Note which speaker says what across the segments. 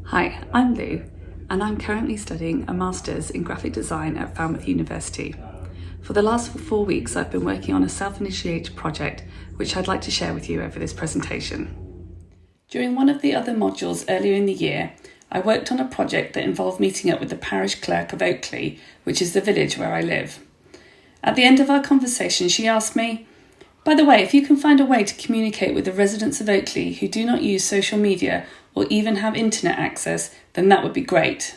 Speaker 1: Hi, I'm Lou, and I'm currently studying a Master's in Graphic Design at Falmouth University. For the last 4 weeks, I've been working on a self-initiated project, which I'd like to share with you over this presentation. During one of the other modules earlier in the year, I worked on a project that involved meeting up with the parish clerk of Oakley, which is the village where I live. At the end of our conversation, she asked me, "By the way, if you can find a way to communicate with the residents of Oakley who do not use social media or even have internet access, then that would be great."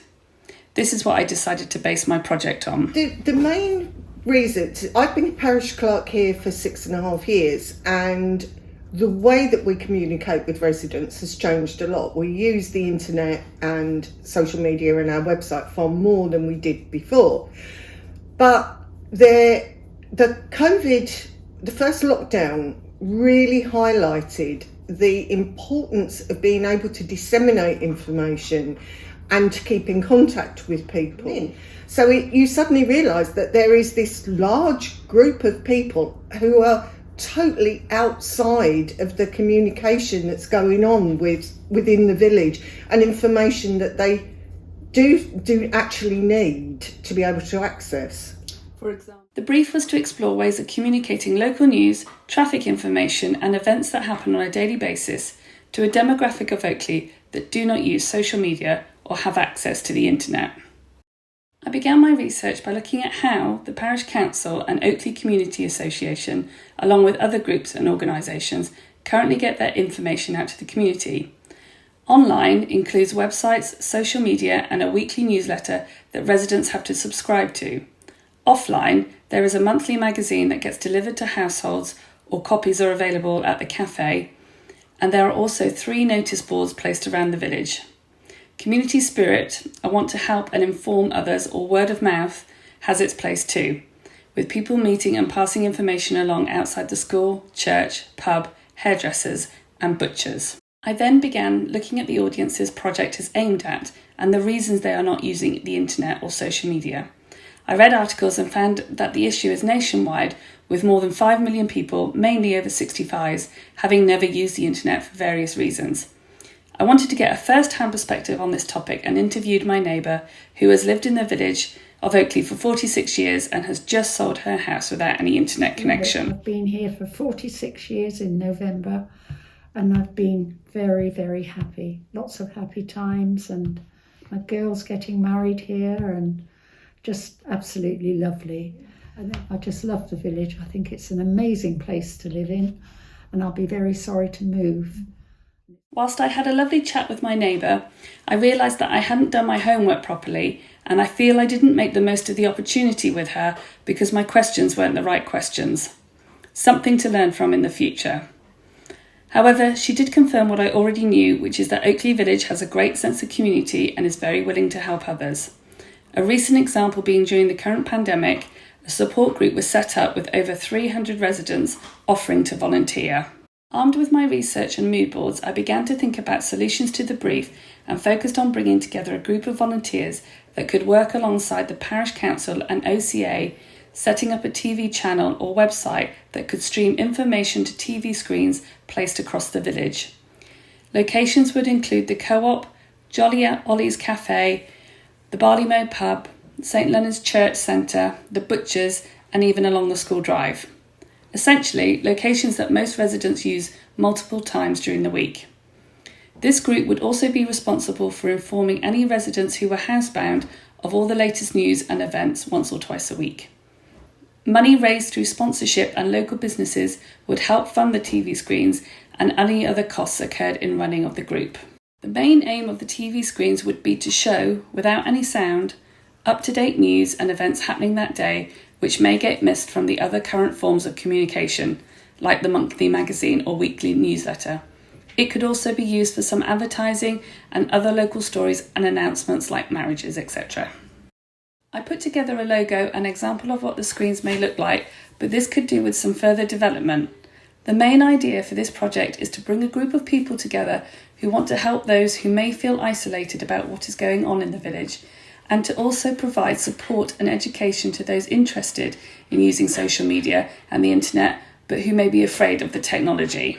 Speaker 1: This is what I decided to base my project on.
Speaker 2: The main reason, I've been a parish clerk here for 6.5 years, and the way that we communicate with residents has changed a lot. We use the internet and social media and our website far more than we did before. But the first lockdown really highlighted the importance of being able to disseminate information and to keep in contact with people. So you suddenly realise that there is this large group of people who are totally outside of the communication that's going on within the village, and information that they do actually need to be able to access.
Speaker 1: For example, the brief was to explore ways of communicating local news, traffic information and events that happen on a daily basis to a demographic of Oakley that do not use social media or have access to the internet. I began my research by looking at how the Parish Council and Oakley Community Association, along with other groups and organisations, currently get their information out to the community. Online includes websites, social media and a weekly newsletter that residents have to subscribe to. Offline, there is a monthly magazine that gets delivered to households, or copies are available at the cafe, and there are also 3 notice boards placed around the village. Community spirit, I want to help and inform others, or word of mouth, has its place too, with people meeting and passing information along outside the school, church, pub, hairdressers and butchers. I then began looking at the audiences project is aimed at and the reasons they are not using the internet or social media. I read articles and found that the issue is nationwide, with more than 5 million people, mainly over 65s, having never used the internet for various reasons. I wanted to get a first-hand perspective on this topic and interviewed my neighbour, who has lived in the village of Oakley for 46 years and has just sold her house without any internet connection.
Speaker 3: I've been here for 46 years in November, and I've been very, very happy. Lots of happy times, and my girl's getting married here, and just absolutely lovely. I just love the village. I think it's an amazing place to live in, and I'll be very sorry to move.
Speaker 1: Whilst I had a lovely chat with my neighbour, I realised that I hadn't done my homework properly, and I feel I didn't make the most of the opportunity with her because my questions weren't the right questions. Something to learn from in the future. However, she did confirm what I already knew, which is that Oakley Village has a great sense of community and is very willing to help others. A recent example being during the current pandemic, a support group was set up with over 300 residents offering to volunteer. Armed with my research and mood boards, I began to think about solutions to the brief and focused on bringing together a group of volunteers that could work alongside the Parish Council and OCA, setting up a TV channel or website that could stream information to TV screens placed across the village. Locations would include the Co-op, Jolly Ollie's Cafe, the Barleymow Pub, St Leonard's Church Centre, the Butchers and even along the school drive. Essentially, locations that most residents use multiple times during the week. This group would also be responsible for informing any residents who were housebound of all the latest news and events once or twice a week. Money raised through sponsorship and local businesses would help fund the TV screens and any other costs incurred in running of the group. The main aim of the TV screens would be to show, without any sound, up-to-date news and events happening that day which may get missed from the other current forms of communication, like the monthly magazine or weekly newsletter. It could also be used for some advertising and other local stories and announcements like marriages, etc. I put together a logo and example of what the screens may look like, but this could do with some further development. The main idea for this project is to bring a group of people together who want to help those who may feel isolated about what is going on in the village, and to also provide support and education to those interested in using social media and the internet, but who may be afraid of the technology.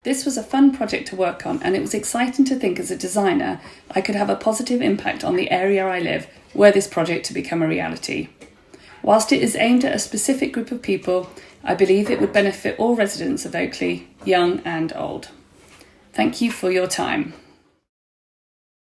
Speaker 1: This was a fun project to work on, and it was exciting to think as a designer I could have a positive impact on the area I live were this project to become a reality. Whilst it is aimed at a specific group of people, I believe it would benefit all residents of Oakley, young and old. Thank you for your time.